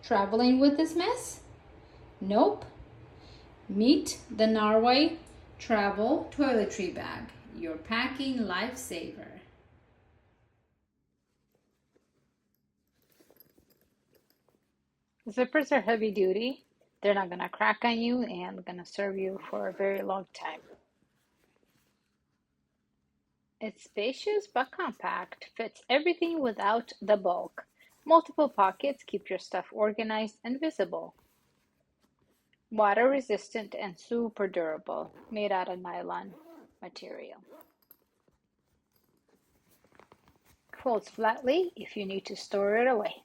Traveling with this mess? Nope. Meet the Narwey Travel Toiletry Bag, your packing lifesaver. Zippers are heavy duty. They're not gonna crack on you and gonna serve you for a very long time. It's spacious but compact, fits everything without the bulk. Multiple pockets keep your stuff organized and visible. Water resistant and super durable, made out of nylon material. Folds flatly if you need to store it away.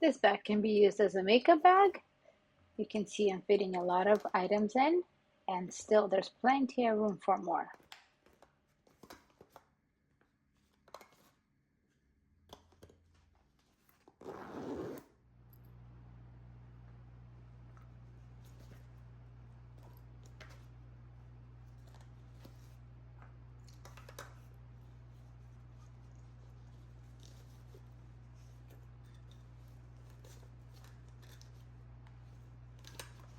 This bag can be used as a makeup bag. You can see I'm fitting a lot of items in, and still there's plenty of room for more.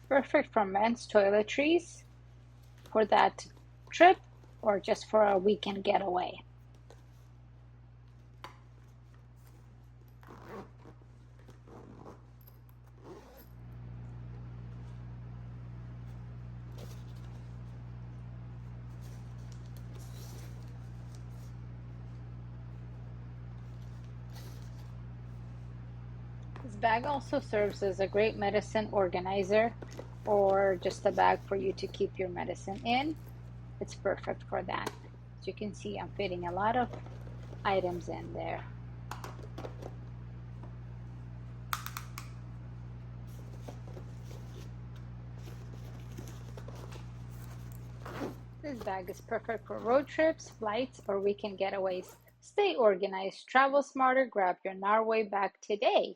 Perfect for men's toiletries for that trip or just for a weekend getaway. This bag also serves as a great medicine organizer or just a bag for you to keep your medicine in. It's perfect for that. As you can see, I'm fitting a lot of items in there. This bag is perfect for road trips, flights, or weekend getaways. Stay organized, travel smarter, grab your Narwey bag today.